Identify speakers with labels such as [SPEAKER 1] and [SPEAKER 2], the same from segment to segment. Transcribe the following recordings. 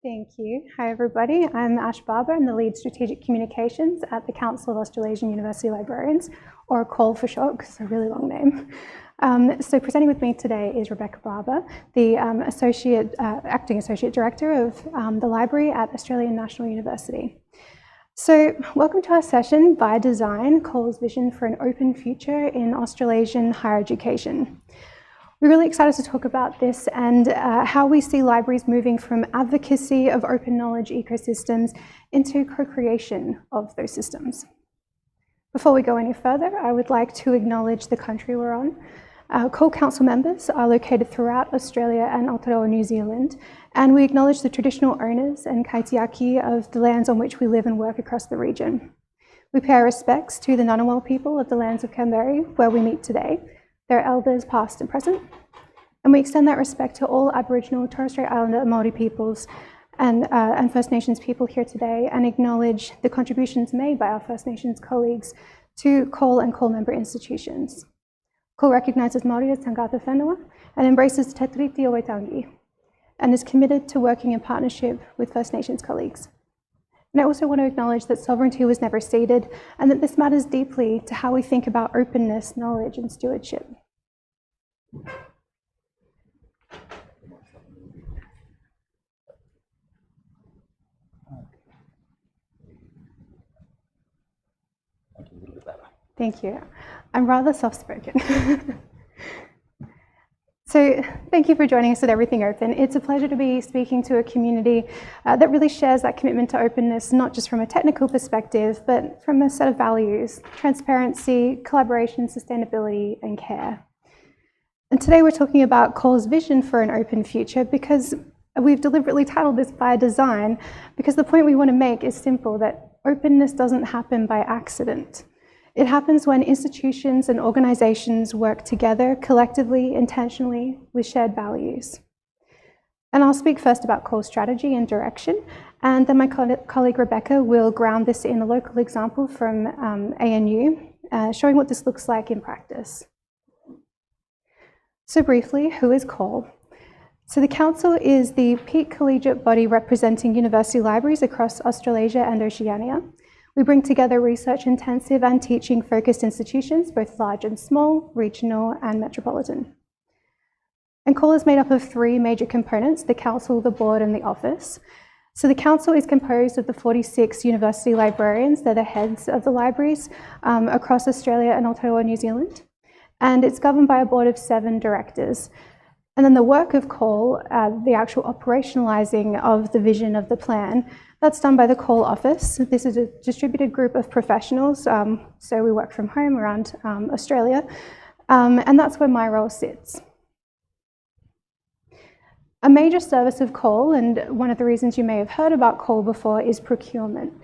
[SPEAKER 1] Thank you. Hi, everybody. I'm Ash Barber. I'm the lead strategic communications at the Council of Australasian University Librarians, or CAUL for short, because it's a really long name. So presenting with me today is Rebecca Barber, the acting associate director of the library at Australian National University. So welcome to our session, By Design, CAUL's vision for an open future in Australasian higher education. We're really excited to talk about this and how we see libraries moving from advocacy of open knowledge ecosystems into co-creation of those systems. Before we go any further, I would like to acknowledge the country we're on. CAUL Council members are located throughout Australia and Aotearoa, New Zealand, and we acknowledge the traditional owners and kaitiaki of the lands on which we live and work across the region. We pay our respects to the Ngunnawal people of the lands of Canberra, where we meet today, their elders past and present, and we extend that respect to all Aboriginal, Torres Strait Islander and Māori peoples and First Nations people here today, and acknowledge the contributions made by our First Nations colleagues to CAUL and CAUL member institutions. CAUL recognises Māori as tangata whenua and embraces Te Tiriti o Waitangi, and is committed to working in partnership with First Nations colleagues. And I also want to acknowledge that sovereignty was never ceded, and that this matters deeply to how we think about openness, knowledge, and stewardship. Thank you. I'm rather soft-spoken. So thank you for joining us at Everything Open. It's a pleasure to be speaking to a community that really shares that commitment to openness, not just from a technical perspective, but from a set of values: transparency, collaboration, sustainability, and care. And today we're talking about CAUL's vision for an open future, because we've deliberately titled this By Design, because the point we want to make is simple, that openness doesn't happen by accident. It happens when institutions and organizations work together collectively, intentionally, with shared values. And I'll speak first about CAUL's strategy and direction, and then my colleague Rebecca will ground this in a local example from ANU, showing what this looks like in practice. So briefly, who is CAUL? So the Council is the peak collegiate body representing university libraries across Australasia and Oceania. We bring together research-intensive and teaching-focused institutions, both large and small, regional and metropolitan. And CAUL is made up of three major components: the Council, the Board and the Office. So the Council is composed of the 46 university librarians. They're the heads of the libraries across Australia and Aotearoa, New Zealand. And it's governed by a board of 7 directors. And then the work of CAUL, the actual operationalizing of the vision of the plan, that's done by the CAUL office. This is a distributed group of professionals, so we work from home around Australia, and that's where my role sits. A major service of CAUL, and one of the reasons you may have heard about CAUL before, is procurement.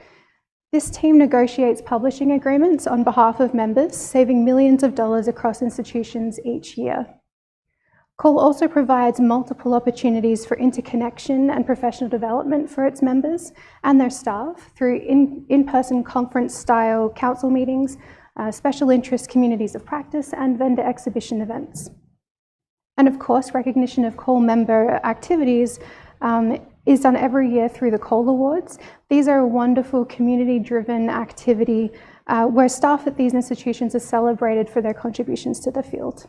[SPEAKER 1] This team negotiates publishing agreements on behalf of members, saving millions of dollars across institutions each year. CAUL also provides multiple opportunities for interconnection and professional development for its members and their staff through in-person conference-style council meetings, special interest communities of practice, and vendor exhibition events. And of course, recognition of CAUL member activities is done every year through the CAUL Awards. These are a wonderful community-driven activity where staff at these institutions are celebrated for their contributions to the field.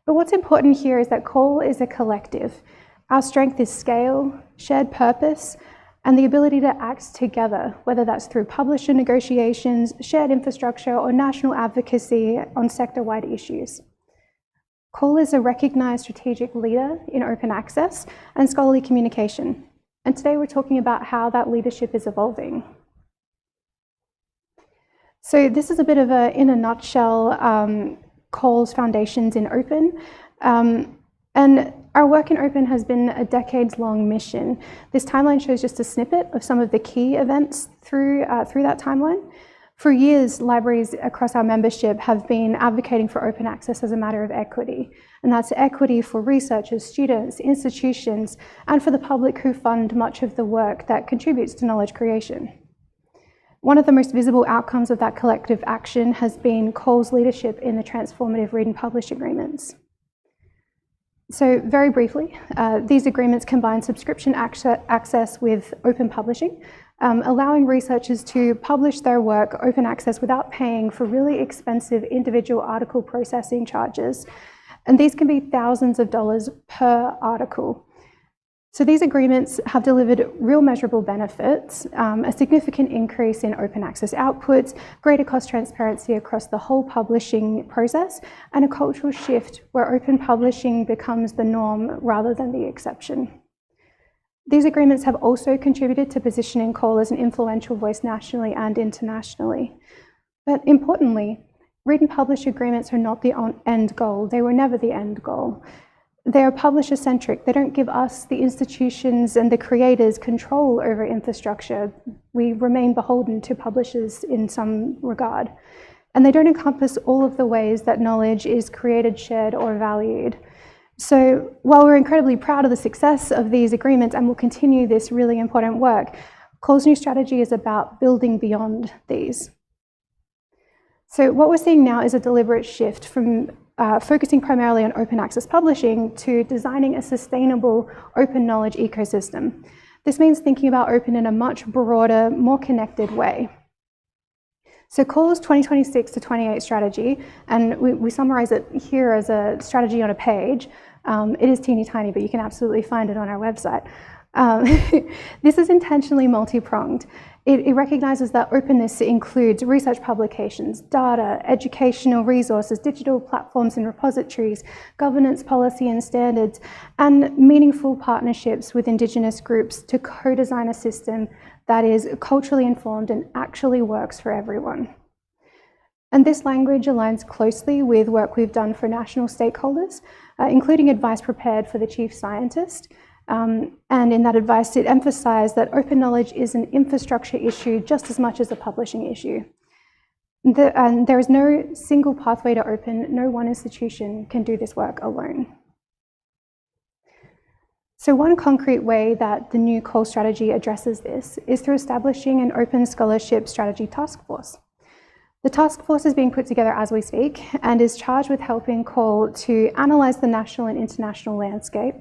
[SPEAKER 1] But what's important here is that CAUL is a collective. Our strength is scale, shared purpose, and the ability to act together, whether that's through publisher negotiations, shared infrastructure, or national advocacy on sector-wide issues. CAUL is a recognized strategic leader in open access and scholarly communication. And today we're talking about how that leadership is evolving. So this is a bit of a, in a nutshell, CAUL's foundations in open, and our work in open has been a decades-long mission. This timeline shows just a snippet of some of the key events through that timeline. For years, libraries across our membership have been advocating for open access as a matter of equity, and that's equity for researchers, students, institutions, and for the public who fund much of the work that contributes to knowledge creation. One of the most visible outcomes of that collective action has been CAUL's leadership in the transformative read and publish agreements. So very briefly, these agreements combine subscription access with open publishing, allowing researchers to publish their work open access without paying for really expensive individual article processing charges. And these can be thousands of dollars per article. So these agreements have delivered real measurable benefits, a significant increase in open access outputs, greater cost transparency across the whole publishing process, and a cultural shift where open publishing becomes the norm rather than the exception. These agreements have also contributed to positioning CAUL as an influential voice nationally and internationally. But importantly, read and publish agreements are not the end goal. They were never the end goal. They are publisher-centric. They don't give us, the institutions and the creators, control over infrastructure. We remain beholden to publishers in some regard. And they don't encompass all of the ways that knowledge is created, shared, or valued. So while we're incredibly proud of the success of these agreements and will continue this really important work, CAUL's new strategy is about building beyond these. So what we're seeing now is a deliberate shift from focusing primarily on open access publishing to designing a sustainable open knowledge ecosystem. This means thinking about open in a much broader, more connected way. So CAUL's 2026 to 28 strategy, and we summarize it here as a strategy on a page. It is teeny tiny, but you can absolutely find it on our website. This is intentionally multi-pronged. It recognizes that openness includes research publications, data, educational resources, digital platforms and repositories, governance policy and standards, and meaningful partnerships with Indigenous groups to co-design a system that is culturally informed and actually works for everyone. And this language aligns closely with work we've done for national stakeholders, including advice prepared for the chief scientist. And in that advice, it emphasised that open knowledge is an infrastructure issue just as much as a publishing issue. And there is no single pathway to open. No one institution can do this work alone. So one concrete way that the new CAUL strategy addresses this is through establishing an open scholarship strategy task force. The task force is being put together as we speak and is charged with helping CAUL to analyse the national and international landscape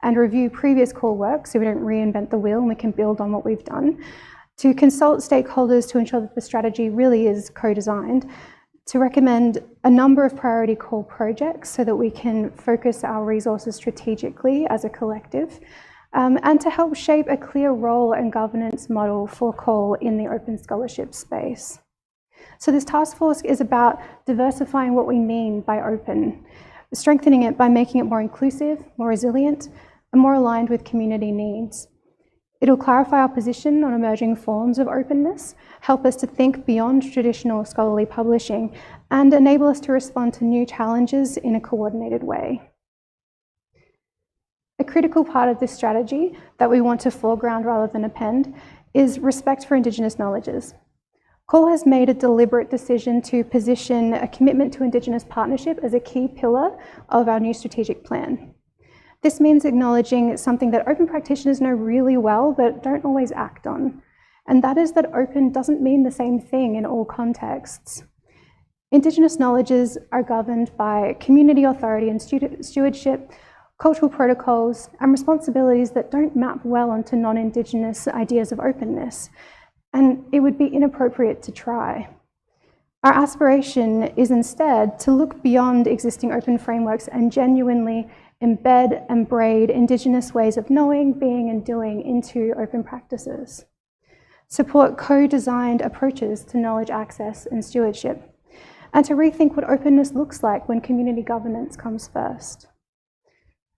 [SPEAKER 1] and review previous CAUL work so we don't reinvent the wheel and we can build on what we've done, to consult stakeholders to ensure that the strategy really is co-designed, to recommend a number of priority CAUL projects so that we can focus our resources strategically as a collective, and to help shape a clear role and governance model for CAUL in the open scholarship space. So this task force is about diversifying what we mean by open, strengthening it by making it more inclusive, more resilient, and more aligned with community needs. It'll clarify our position on emerging forms of openness, help us to think beyond traditional scholarly publishing, and enable us to respond to new challenges in a coordinated way. A critical part of this strategy that we want to foreground rather than append is respect for Indigenous knowledges. CAUL has made a deliberate decision to position a commitment to Indigenous partnership as a key pillar of our new strategic plan. This means acknowledging something that open practitioners know really well but don't always act on, and that is that open doesn't mean the same thing in all contexts. Indigenous knowledges are governed by community authority and stewardship, cultural protocols, and responsibilities that don't map well onto non-Indigenous ideas of openness, and it would be inappropriate to try. Our aspiration is instead to look beyond existing open frameworks and genuinely embed and braid Indigenous ways of knowing, being, and doing into open practices. Support co-designed approaches to knowledge access and stewardship, and to rethink what openness looks like when community governance comes first.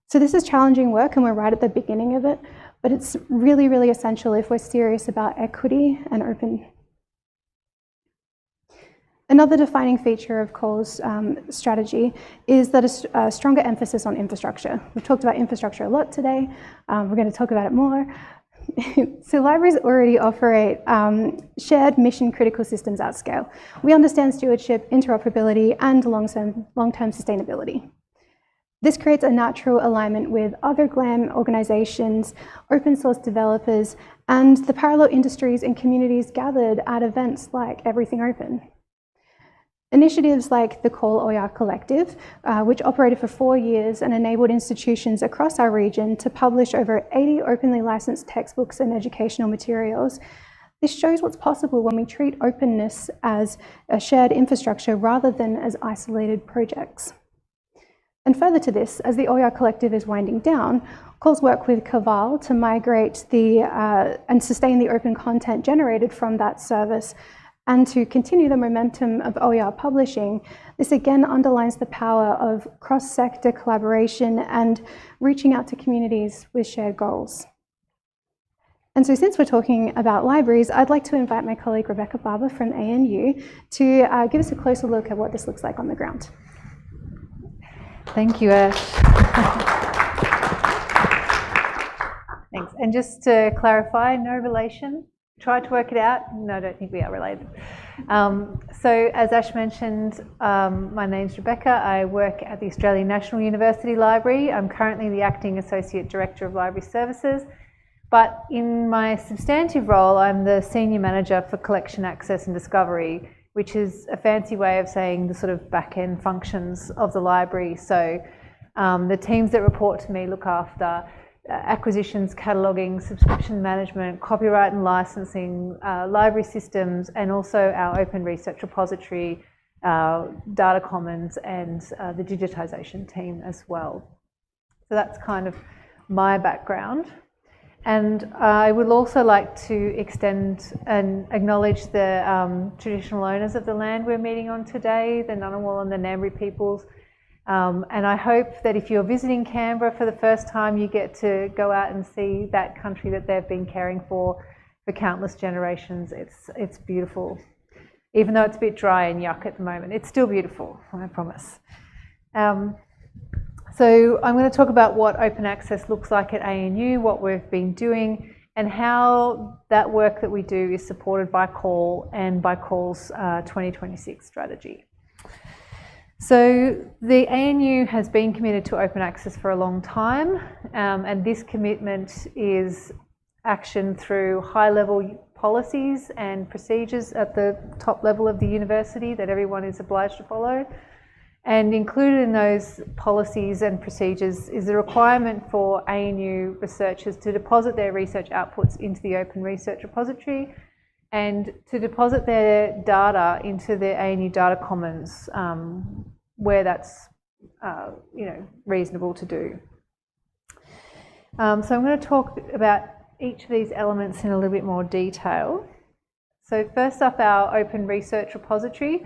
[SPEAKER 1] So this is challenging work and we're right at the beginning of it, but it's really, really essential if we're serious about equity and open. Another defining feature of CAUL's strategy is that a stronger emphasis on infrastructure. We've talked about infrastructure a lot today. We're going to talk about it more. So libraries already operate shared mission-critical systems at scale. We understand stewardship, interoperability, and long-term sustainability. This creates a natural alignment with other GLAM organisations, open source developers, and the parallel industries and communities gathered at events like Everything Open. Initiatives like the CAUL OER Collective, which operated for 4 years and enabled institutions across our region to publish over 80 openly licensed textbooks and educational materials. This shows what's possible when we treat openness as a shared infrastructure rather than as isolated projects. And further to this, as the OER Collective is winding down, CAUL's work with CAUL to migrate and sustain the open content generated from that service and to continue the momentum of OER publishing. This again underlines the power of cross-sector collaboration and reaching out to communities with shared goals. And so since we're talking about libraries, I'd like to invite my colleague Rebecca Barber from ANU to give us a closer look at what this looks like on the ground.
[SPEAKER 2] Thank you, Ash. Thanks. And just to clarify, no relation. Tried to work it out. No, I don't think we are related. So as Ash mentioned, my name's Rebecca. I work at the Australian National University Library. I'm currently the Acting Associate Director of Library Services. But in my substantive role, I'm the Senior Manager for Collection Access and Discovery, which is a fancy way of saying the sort of back-end functions of the library. So the teams that report to me look after acquisitions, cataloguing, subscription management, copyright and licensing, library systems, and also our open research repository, data commons, and the digitisation team as well. So that's kind of my background. And I would also like to extend and acknowledge the traditional owners of the land we're meeting on today, the Ngunnawal and the Ngambri peoples. And I hope that if you're visiting Canberra for the first time, you get to go out and see that country that they've been caring for countless generations. It's beautiful. Even though it's a bit dry and yuck at the moment, it's still beautiful, I promise. So I'm going to talk about what open access looks like at ANU, what we've been doing, and how that work that we do is supported by CAUL and by CAUL's 2026 strategy. So the ANU has been committed to open access for a long time, and this commitment is action through high-level policies and procedures at the top level of the university that everyone is obliged to follow. And included in those policies and procedures is the requirement for ANU researchers to deposit their research outputs into the Open Research Repository and to deposit their data into the ANU Data Commons where that's reasonable to do. So I'm going to talk about each of these elements in a little bit more detail. So first up, our Open Research Repository.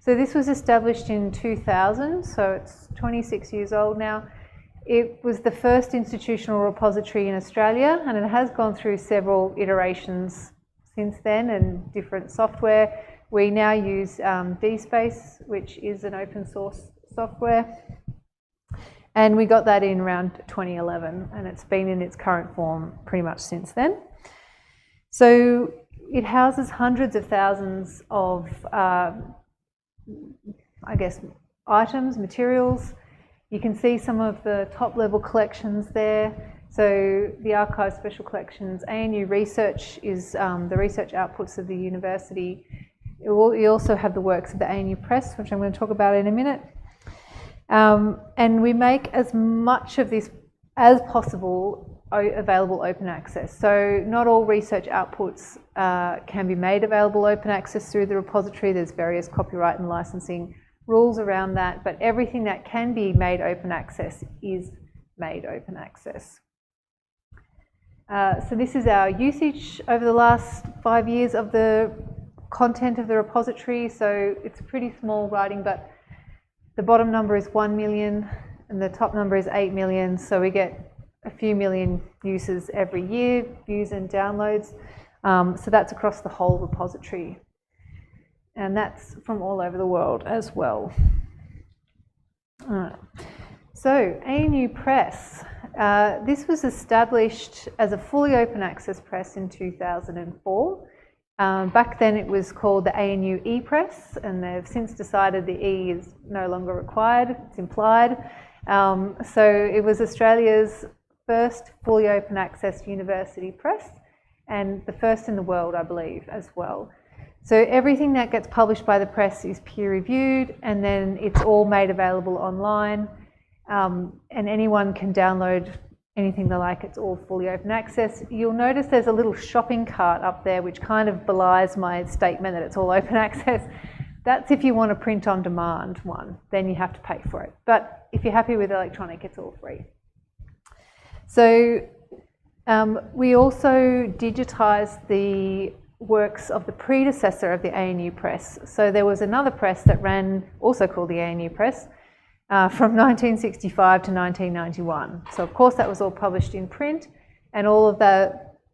[SPEAKER 2] So this was established in 2000, so it's 26 years old now. It was the first institutional repository in Australia, and it has gone through several iterations since then and different software. We now use DSpace, which is an open source software, and we got that in around 2011, and it's been in its current form pretty much since then. So it houses hundreds of thousands of items, materials. You can see some of the top level collections there. So the Archive Special Collections, ANU Research is the research outputs of the university. You also have the works of the ANU Press, which I'm going to talk about in a minute. And we make as much of this as possible available open access. So not all research outputs can be made available open access through the repository. There's various copyright and licensing rules around that, but everything that can be made open access is made open access. So this is our usage over the last 5 years of the content of the repository. So it's pretty small writing, but the bottom number is 1 million and the top number is 8 million. So we get a few million uses every year, views and downloads. So that's across the whole repository. And that's from all over the world as well. So ANU Press. This was established as a fully open access press in 2004. Back then it was called the ANU ePress, and they've since decided the E is no longer required, it's implied. So it was Australia's first fully open access university press, and the first in the world, I believe, as well. So everything that gets published by the press is peer-reviewed, and then it's all made available online, and anyone can download anything they like. It's all fully open access. You'll notice there's a little shopping cart up there which kind of belies my statement that it's all open access. That's if you want a print on demand one, then you have to pay for it. But if you're happy with electronic, it's all free. So we also digitised the works of the predecessor of the ANU press. So there was another press that ran, also called the ANU press, from 1965 to 1991. So of course that was all published in print, and all of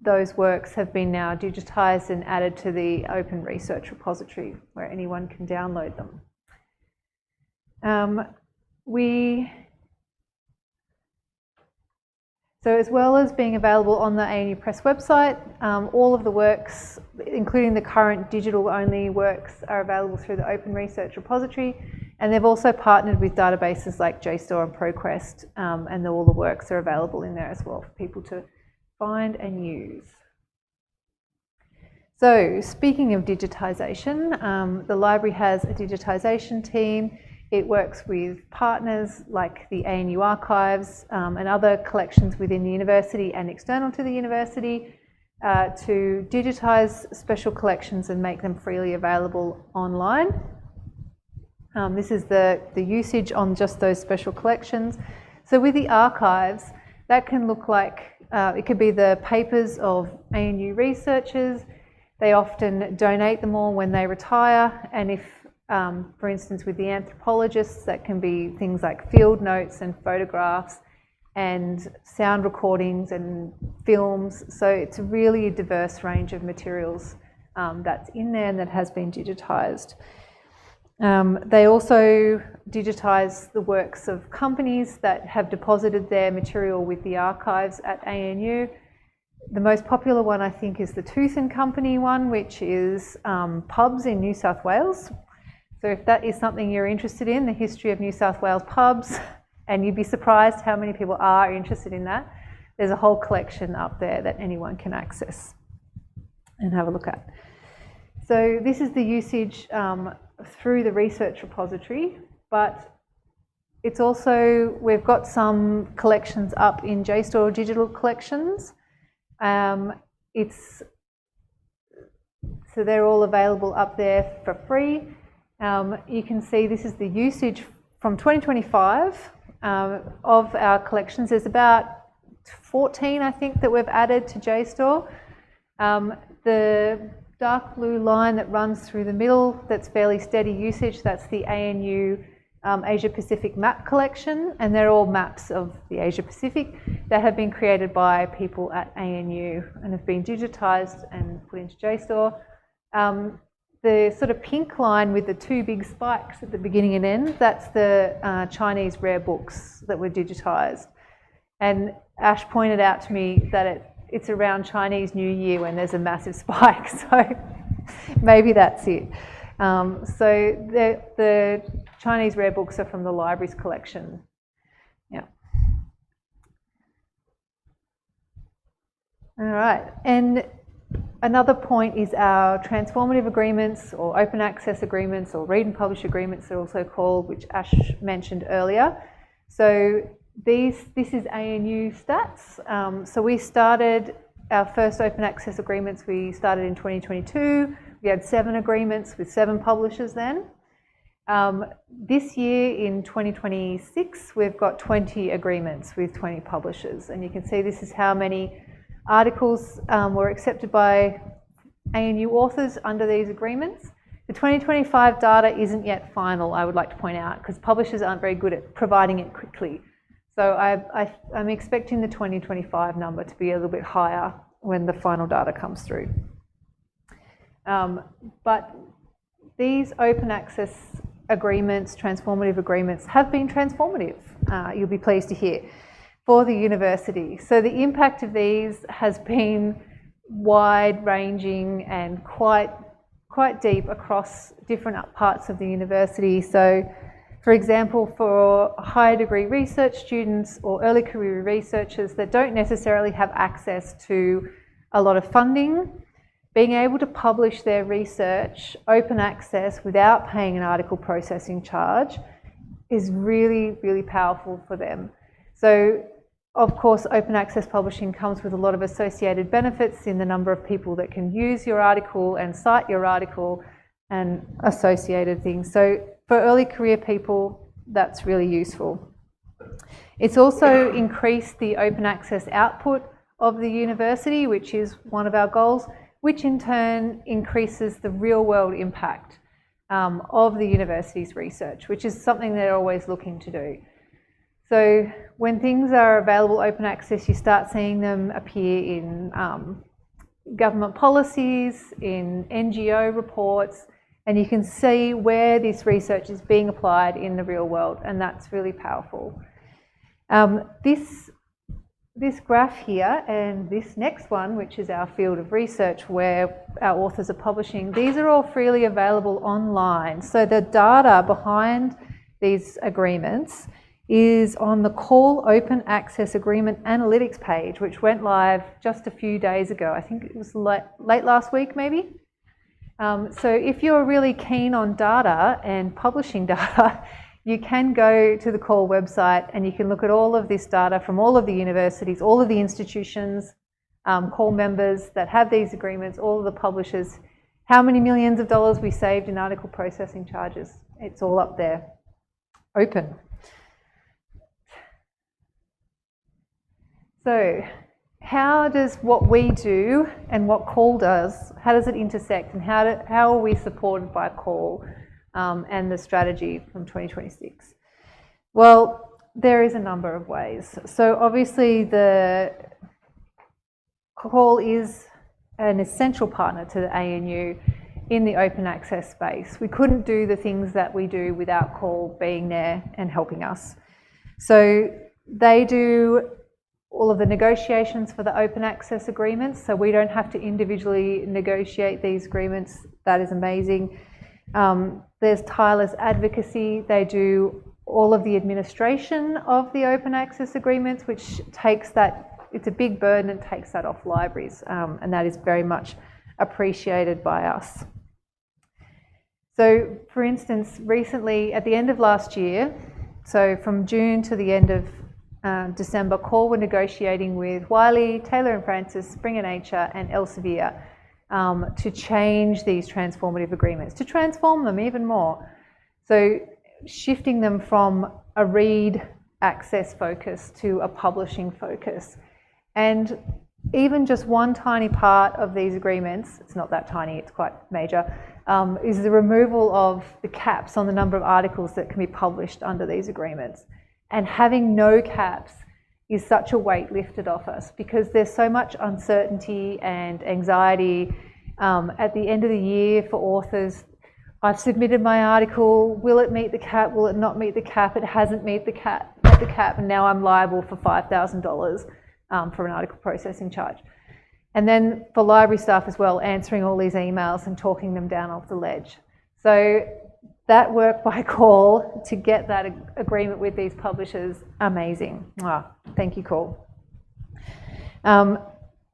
[SPEAKER 2] those works have been now digitised and added to the open research repository where anyone can download them. So as well as being available on the ANU Press website, all of the works, including the current digital-only works, are available through the Open Research Repository, and they've also partnered with databases like JSTOR and ProQuest, and all the works are available in there as well for people to find and use. So speaking of digitisation, the library has a digitisation team. It works with partners like the ANU Archives and other collections within the university and external to the university to digitise special collections and make them freely available online. This is the usage on just those special collections. So with the archives, that can look like, it could be the papers of ANU researchers. They often donate them all when they retire, and if for instance, with the anthropologists, that can be things like field notes and photographs and sound recordings and films. So it's really a diverse range of materials that's in there and that has been digitised. They also digitise the works of companies that have deposited their material with the archives at ANU. The most popular one, I think, is the Tooth and Company one, which is pubs in New South Wales. So if that is something you're interested in, the history of New South Wales pubs, and you'd be surprised how many people are interested in that, there's a whole collection up there that anyone can access and have a look at. So this is the usage through the research repository, but it's also, we've got some collections up in JSTOR digital collections. So they're all available up there for free. You can see this is the usage from 2025 of our collections. There's about 14, I think, that we've added to JSTOR. The dark blue line that runs through the middle, that's fairly steady usage, that's the ANU Asia Pacific map collection, and they're all maps of the Asia Pacific that have been created by people at ANU and have been digitised and put into JSTOR. The sort of pink line with the two big spikes at the beginning and end, that's the Chinese rare books that were digitised. And Ash pointed out to me that it's around Chinese New Year when there's a massive spike, so maybe that's it. So the Chinese rare books are from the library's collection. Yeah. All right, and another point is our transformative agreements, or open access agreements, or read and publish agreements they're also called, which Ash mentioned earlier. So this is ANU stats. So we started our first open access agreements, we started in 2022. We had 7 agreements with 7 publishers then. This year in 2026, we've got 20 agreements with 20 publishers. And you can see this is how many articles were accepted by ANU authors under these agreements. The 2025 data isn't yet final, I would like to point out, because publishers aren't very good at providing it quickly. So I'm expecting the 2025 number to be a little bit higher when the final data comes through. But these open access agreements, transformative agreements, have been transformative, you'll be pleased to hear, for the university. So the impact of these has been wide-ranging and quite deep across different parts of the university. So, for example, for higher degree research students or early career researchers that don't necessarily have access to a lot of funding, being able to publish their research open access without paying an article processing charge is really, really powerful for them. So, of course, open access publishing comes with a lot of associated benefits in the number of people that can use your article and cite your article and associated things. So for early career people, that's really useful. It's also increased the open access output of the university, which is one of our goals, which in turn increases the real world impact of the university's research, which is something they're always looking to do. So when things are available open access, you start seeing them appear in government policies, in NGO reports, and you can see where this research is being applied in the real world, and that's really powerful. This graph here and this next one, which is our field of research where our authors are publishing, these are all freely available online. So the data behind these agreements is on the CAUL Open Access Agreement Analytics page, which went live just a few days ago. I think it was late last week, maybe. So if you're really keen on data and publishing data, you can go to the CAUL website and you can look at all of this data from all of the universities, all of the institutions, CAUL members that have these agreements, all of the publishers, how many millions of dollars we saved in article processing charges. It's all up there, open. So how does what we do and what CAUL does, how does it intersect, and how are we supported by CAUL and the strategy from 2026? Well, there is a number of ways. So obviously the CAUL is an essential partner to the ANU in the open access space. We couldn't do the things that we do without CAUL being there and helping us. So they do all of the negotiations for the open access agreements, so we don't have to individually negotiate these agreements. That is amazing. There's tireless advocacy. They do all of the administration of the open access agreements, which takes that, it's a big burden and takes that off libraries, and that is very much appreciated by us. So for instance, recently at the end of last year, so from June to the end of December, CAUL were negotiating with Wiley, Taylor & Francis, Springer Nature and Elsevier to change these transformative agreements, to transform them even more. So shifting them from a read access focus to a publishing focus. And even just one tiny part of these agreements, it's not that tiny, it's quite major, is the removal of the caps on the number of articles that can be published under these agreements. And having no caps is such a weight lifted off us because there's so much uncertainty and anxiety at the end of the year for authors. I've submitted my article, will it meet the cap, will it not meet the cap? It hasn't met the cap, and now I'm liable for $5,000 for an article processing charge. And then for library staff as well, answering all these emails and talking them down off the ledge. So that work by CAUL to get that agreement with these publishers, amazing. Thank you, CAUL.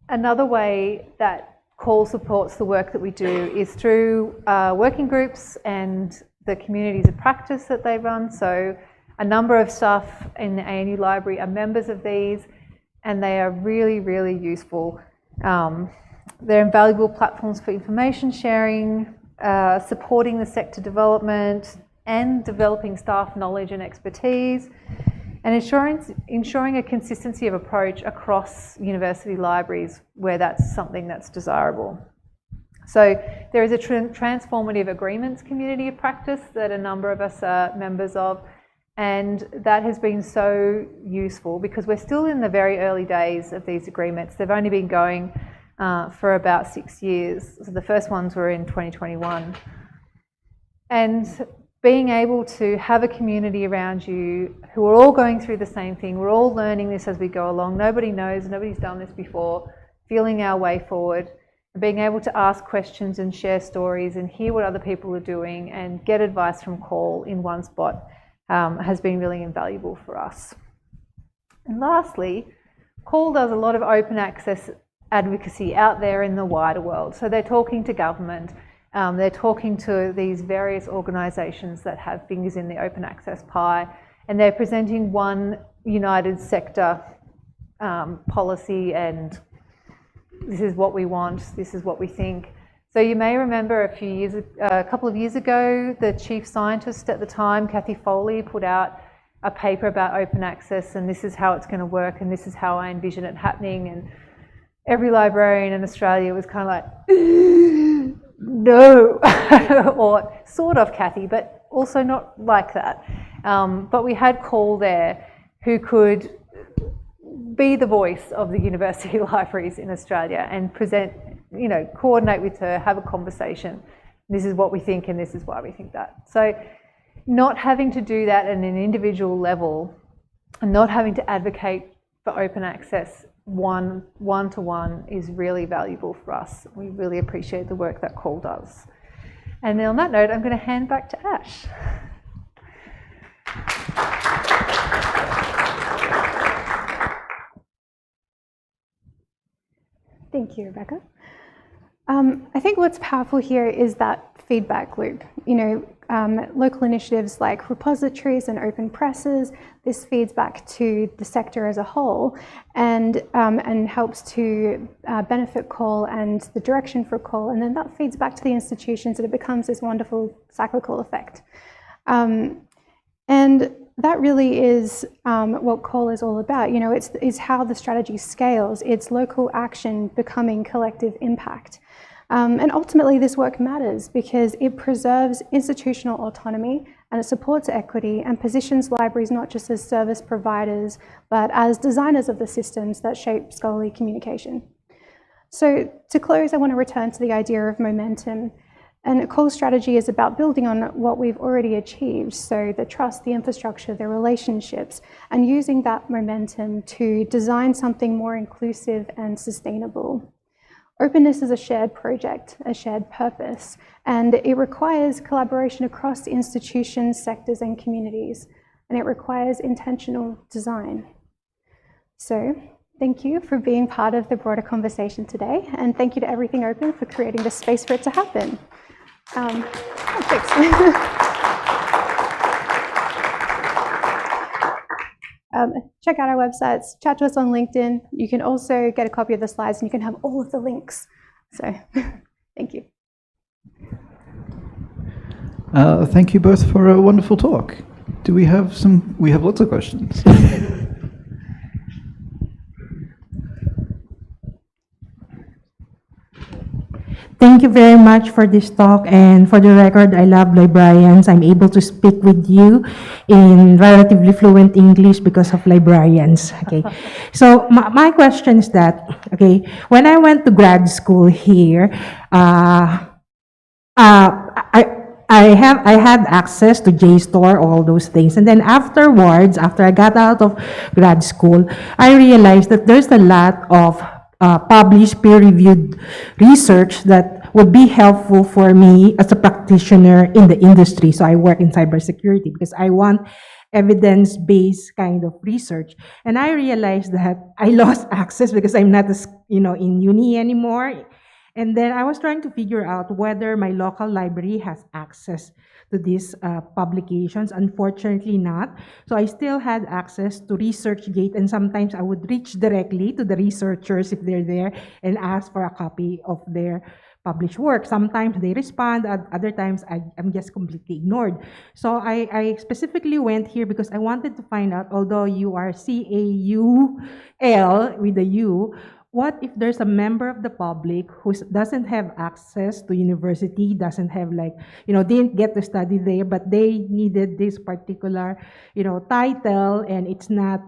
[SPEAKER 2] Another way that CAUL supports the work that we do is through working groups and the communities of practice that they run. So a number of staff in the ANU library are members of these, and they are really, really useful. They're invaluable platforms for information sharing, supporting the sector development and developing staff knowledge and expertise, and ensuring a consistency of approach across university libraries where that's something that's desirable. So there is a transformative agreements community of practice that a number of us are members of, and that has been so useful because we're still in the very early days of these agreements. They've only been going for about 6 years. So the first ones were in 2021. And being able to have a community around you who are all going through the same thing, we're all learning this as we go along, nobody knows, nobody's done this before, feeling our way forward, and being able to ask questions and share stories and hear what other people are doing and get advice from CAUL in one spot has been really invaluable for us. And lastly, CAUL does a lot of open access advocacy out there in the wider world. So they're talking to government, they're talking to these various organisations that have fingers in the open access pie, and they're presenting one united sector policy, and this is what we want, this is what we think. So you may remember a couple of years ago, the chief scientist at the time, Cathy Foley, put out a paper about open access, and this is how it's going to work, and this is how I envision it happening. And every librarian in Australia was kind of like, no, or sort of Cathy, but also not like that. But we had CAUL there, who could be the voice of the university libraries in Australia and present, coordinate with her, have a conversation. This is what we think and this is why we think that. So not having to do that at an individual level and not having to advocate for open access one-to-one is really valuable for us. We really appreciate the work that CAUL does. And then on that note, I'm going to hand back to Ash.
[SPEAKER 1] Thank you, Rebecca. I think what's powerful here is that feedback loop. Local initiatives like repositories and open presses, this feeds back to the sector as a whole and helps to benefit CAUL and the direction for CAUL, and then that feeds back to the institutions and it becomes this wonderful cyclical effect. And that really is what CAUL is all about. It's how the strategy scales. It's local action becoming collective impact. And ultimately this work matters because it preserves institutional autonomy and it supports equity and positions libraries not just as service providers, but as designers of the systems that shape scholarly communication. So to close, I want to return to the idea of momentum. And CAUL's strategy is about building on what we've already achieved, so the trust, the infrastructure, the relationships, and using that momentum to design something more inclusive and sustainable. Openness is a shared project, a shared purpose, and it requires collaboration across institutions, sectors, and communities, and it requires intentional design. So, thank you for being part of the broader conversation today, and thank you to EverythingOpen for creating the space for it to happen. Thanks. Check out our websites, chat to us on LinkedIn. You can also get a copy of the slides and you can have all of the links. So, thank you.
[SPEAKER 3] Thank you both for a wonderful talk. Do we have some? We have lots of questions.
[SPEAKER 4] Thank you very much for this talk, and for the record, I love librarians. I'm able to speak with you in relatively fluent English because of librarians. Okay, so my question is that, okay, when I went to grad school here, I had access to JSTOR, all those things, and then afterwards, after I got out of grad school, I realized that there's a lot of published peer-reviewed research that would be helpful for me as a practitioner in the industry. So I work in cybersecurity because I want evidence-based kind of research. And I realized that I lost access because I'm not, in uni anymore. And then I was trying to figure out whether my local library has access to these publications. Unfortunately not. So I still had access to ResearchGate, and sometimes I would reach directly to the researchers if they're there and ask for a copy of their published work. Sometimes they respond, other times I'm just completely ignored. So I specifically went here because I wanted to find out, although you are CAUL with a U, what if there's a member of the public who doesn't have access to university, doesn't have didn't get to study there, but they needed this particular, title, and it's not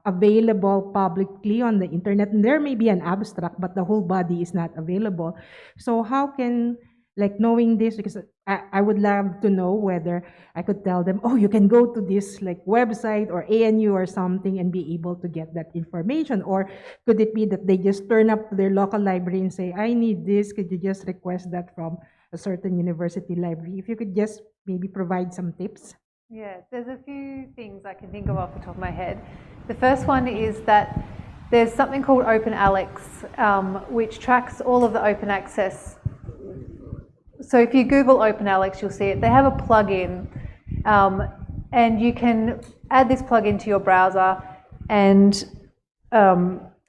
[SPEAKER 4] available publicly on the internet. And there may be an abstract, but the whole body is not available. So how can, knowing this, because I would love to know whether I could tell them, oh, you can go to this website or ANU or something and be able to get that information. Or could it be that they just turn up to their local library and say, I need this, could you just request that from a certain university library? If you could just maybe provide some tips.
[SPEAKER 2] Yeah, there's a few things I can think of off the top of my head. The first one is that there's something called OpenAlex, which tracks all of the open access. So if you Google OpenAlex, you'll see it. They have a plugin, and you can add this plugin to your browser, and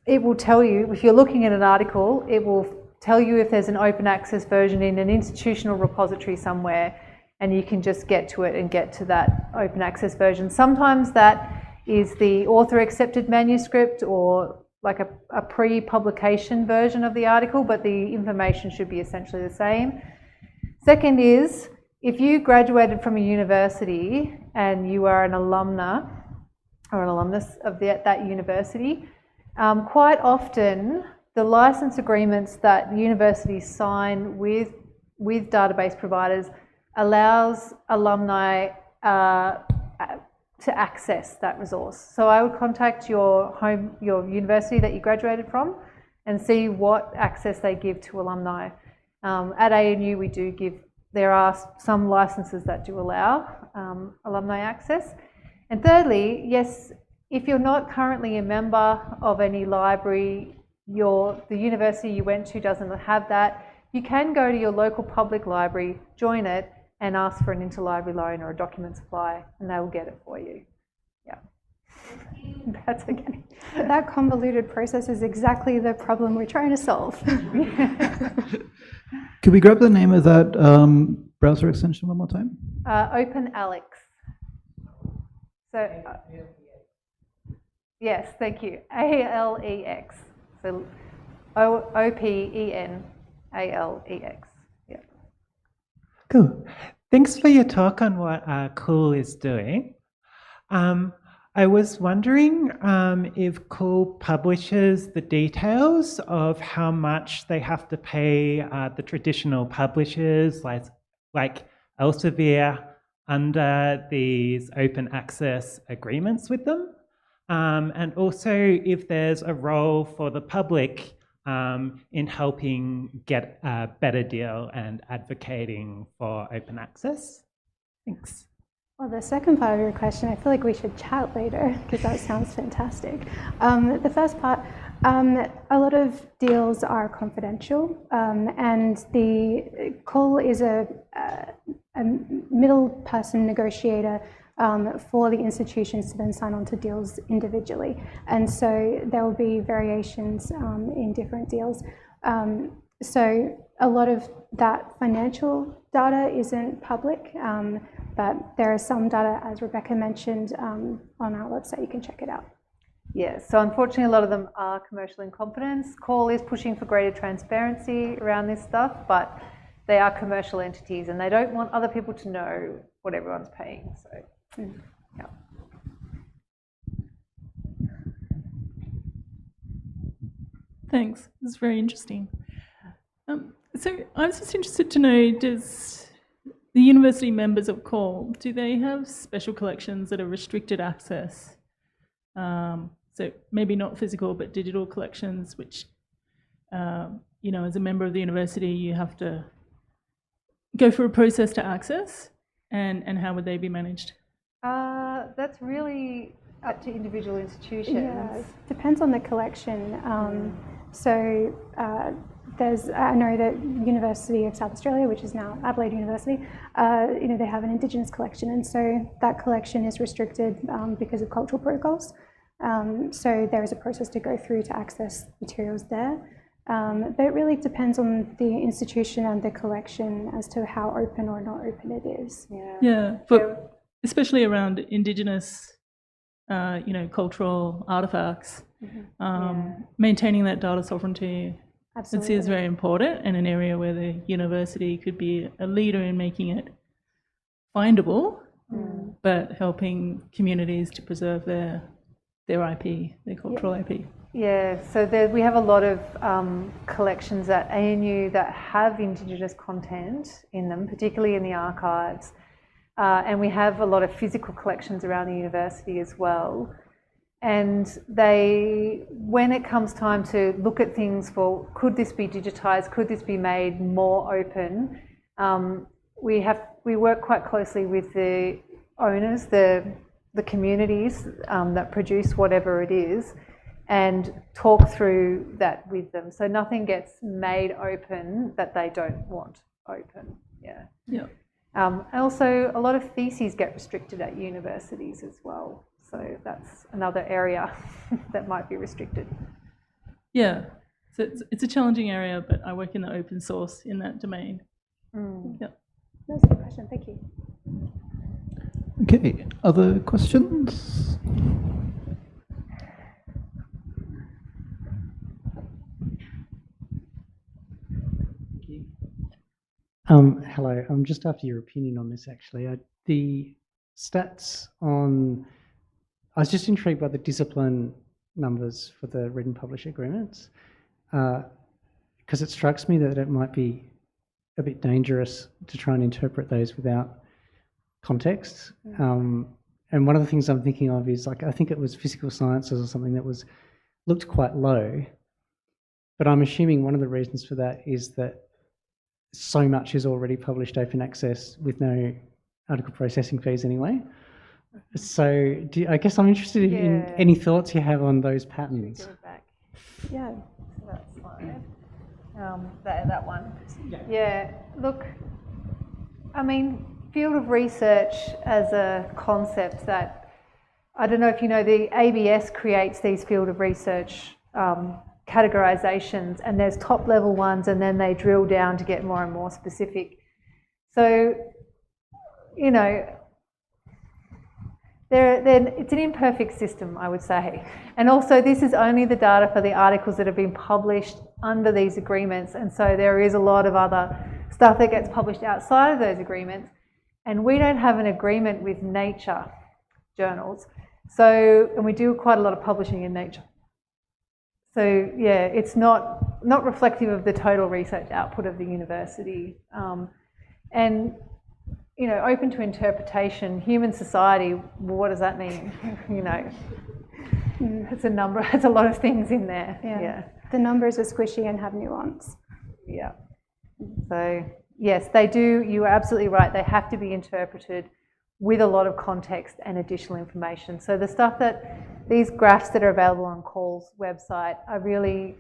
[SPEAKER 2] it will tell you, if you're looking at an article, it will tell you if there's an open access version in an institutional repository somewhere, and you can just get to it and get to that open access version. Sometimes that is the author accepted manuscript or like a pre-publication version of the article, but the information should be essentially the same. Second is, if you graduated from a university and you are an alumna or an alumnus of that university, quite often the license agreements that universities sign with database providers allows alumni to access that resource. So I would contact your university that you graduated from and see what access they give to alumni. At ANU there are some licenses that do allow alumni access. And thirdly, yes, if you're not currently a member of any library, the university you went to doesn't have that, you can go to your local public library, join it, and ask for an interlibrary loan or a document supply, and they will get it for you. Yeah. That's okay.
[SPEAKER 1] That convoluted process is exactly the problem we're trying to solve.
[SPEAKER 3] Could we grab the name of that browser extension one more time?
[SPEAKER 2] OpenAlex. So, yes, thank you. ALEX. So OPENALEX. Yeah.
[SPEAKER 5] Cool. Thanks for your talk on what CAUL is doing. I was wondering if CAUL publishes the details of how much they have to pay the traditional publishers like Elsevier under these open access agreements with them, and also if there's a role for the public in helping get a better deal and advocating for open access. Thanks.
[SPEAKER 1] Well, the second part of your question, I feel like we should chat later because that sounds fantastic. The first part, a lot of deals are confidential, and the CAUL is a middle person negotiator for the institutions to then sign on to deals individually. And so there will be variations in different deals. So a lot of that financial data isn't public, but there is some data, as Rebecca mentioned, on our website. You can check it out.
[SPEAKER 2] Yes, so unfortunately a lot of them are commercial in confidence. CAUL is pushing for greater transparency around this stuff, but they are commercial entities and they don't want other people to know what everyone's paying. So, yeah.
[SPEAKER 6] Thanks, this is very interesting. So I was just interested to know, does the university members of CAUL, do they have special collections that are restricted access? So maybe not physical, but digital collections, which, you know, as a member of the university, you have to go through a process to access, and how would they be managed?
[SPEAKER 2] That's really up to individual institutions.
[SPEAKER 1] Yeah, it depends on the collection. So I know that University of South Australia, which is now Adelaide University, you know, they have an Indigenous collection, and so that collection is restricted because of cultural protocols. So there is a process to go through to access materials there. But it really depends on the institution and the collection as to how open or not open it is.
[SPEAKER 6] Yeah, but especially around Indigenous, you know, cultural artifacts, maintaining that data sovereignty.
[SPEAKER 1] Absolutely.
[SPEAKER 6] It is very important, and an area where the university could be a leader in making it findable, but helping communities to preserve their IP, their cultural IP.
[SPEAKER 2] Yeah, so we have a lot of collections at ANU that have Indigenous content in them, particularly in the archives. And we have a lot of physical collections around the university as well. And when it comes time to look at things for, could this be digitised, could this be made more open, we work quite closely with the owners, the communities that produce whatever it is, and talk through that with them. So nothing gets made open that they don't want open. Yeah.
[SPEAKER 6] Yeah.
[SPEAKER 2] And also, a lot of theses get restricted at universities as well. So that's another area that might be restricted.
[SPEAKER 6] Yeah. So it's a challenging area, but I work in the open source in that domain. Yeah.
[SPEAKER 1] That's a good question. Thank you.
[SPEAKER 3] Okay, other questions?
[SPEAKER 7] Hello, I'm just after your opinion on this actually. The stats on, I was just intrigued by the discipline numbers for the read and publish agreements, because it strikes me that it might be a bit dangerous to try and interpret those without context. And one of the things I'm thinking of is, like, I think it was physical sciences or something that looked quite low, but I'm assuming one of the reasons for that is that so much is already published open access with no article processing fees anyway. So I guess I'm interested in any thoughts you have on those patterns.
[SPEAKER 2] Give it back.
[SPEAKER 1] Yeah.
[SPEAKER 2] So that's fine. That one. Yeah. Look, I mean, field of research as a concept that, I don't know if you know, the ABS creates these field of research categorizations, and there's top level ones, and then they drill down to get more and more specific. So, you know, it's an imperfect system, I would say. And also, this is only the data for the articles that have been published under these agreements, and so there is a lot of other stuff that gets published outside of those agreements, and we don't have an agreement with Nature journals. So, and we do quite a lot of publishing in Nature. So yeah, it's not reflective of the total research output of the university. And, you know, open to interpretation, human society, well, what does that mean? You know, it's a number, it's a lot of things in there. Yeah.
[SPEAKER 1] The numbers are squishy and have nuance.
[SPEAKER 2] Yeah. So yes, they do, you are absolutely right, they have to be interpreted with a lot of context and additional information. So the stuff that, these graphs that are available on CAUL's website are really,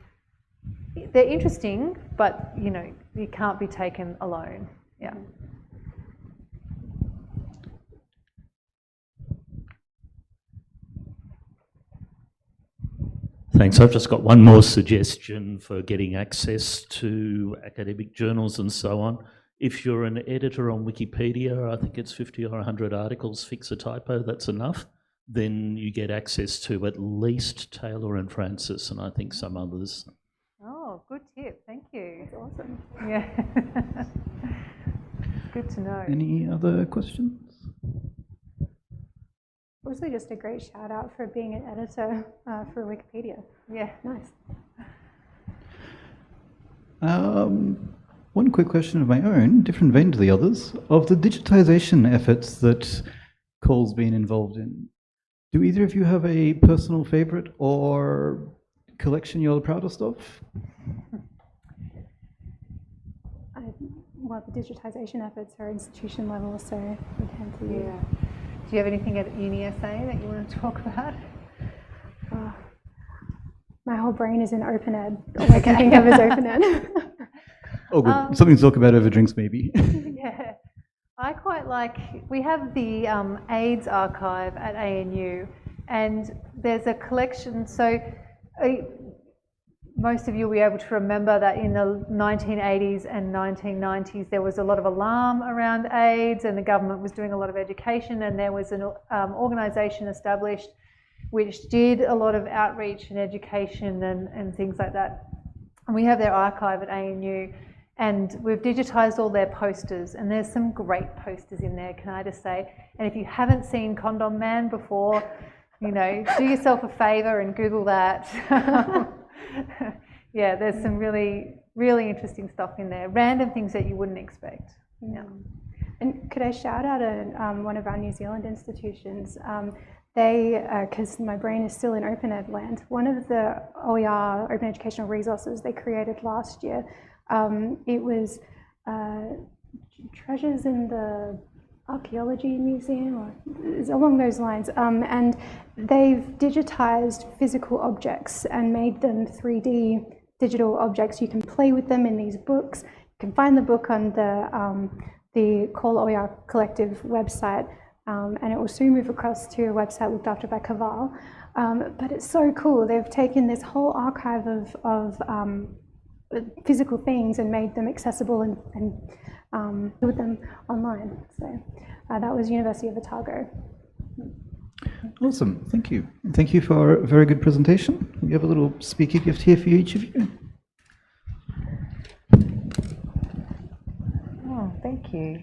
[SPEAKER 2] they're interesting, but, you know, you can't be taken alone. Yeah.
[SPEAKER 8] Thanks. I've just got one more suggestion for getting access to academic journals and so on. If you're an editor on Wikipedia, I think it's 50 or 100 articles, fix a typo, that's enough, then you get access to at least Taylor and Francis, and I think some others.
[SPEAKER 2] Oh, good tip. Thank you.
[SPEAKER 1] That's awesome.
[SPEAKER 2] Yeah. Good to know.
[SPEAKER 3] Any other questions?
[SPEAKER 1] Also, just a great shout out for being an editor for Wikipedia.
[SPEAKER 2] Yeah.
[SPEAKER 1] Nice.
[SPEAKER 3] One quick question of my own, different vein to the others. Of the digitization efforts that CAUL's been involved in, do either of you have a personal favorite or collection you're proudest of?
[SPEAKER 1] Well, the digitization efforts are institution level, so we tend to.
[SPEAKER 2] Yeah. Do you have anything at UniSA that you want to talk about?
[SPEAKER 1] My whole brain is in open ed. All I can think of is open ed.
[SPEAKER 3] Oh, good. Something to talk about over drinks, maybe.
[SPEAKER 2] Yeah. I quite like, we have the AIDS archive at ANU, and there's a collection, so most of you will be able to remember that in the 1980s and 1990s there was a lot of alarm around AIDS, and the government was doing a lot of education, and there was an organisation established which did a lot of outreach and education and things like that. And we have their archive at ANU, and we've digitised all their posters, and there's some great posters in there, can I just say. And if you haven't seen Condom Man before, you know, do yourself a favour and Google that. Yeah, there's some really, really interesting stuff in there. Random things that you wouldn't expect. Yeah.
[SPEAKER 1] And could I shout out one of our New Zealand institutions? They, because my brain is still in open ed land, one of the OER, Open Educational Resources, they created last year, it was Treasures in the archaeology museum, or it's along those lines, and they've digitized physical objects and made them 3D digital objects. You can play with them in these books. You can find the book on the CAUL Collective website, and it will soon move across to a website looked after by CAUL. But it's so cool. They've taken this whole archive of physical things and made them accessible and with them online. So that was University of Otago.
[SPEAKER 3] Awesome, thank you. Thank you for a very good presentation. We have a little speaker gift here for each of you.
[SPEAKER 2] Oh, thank you.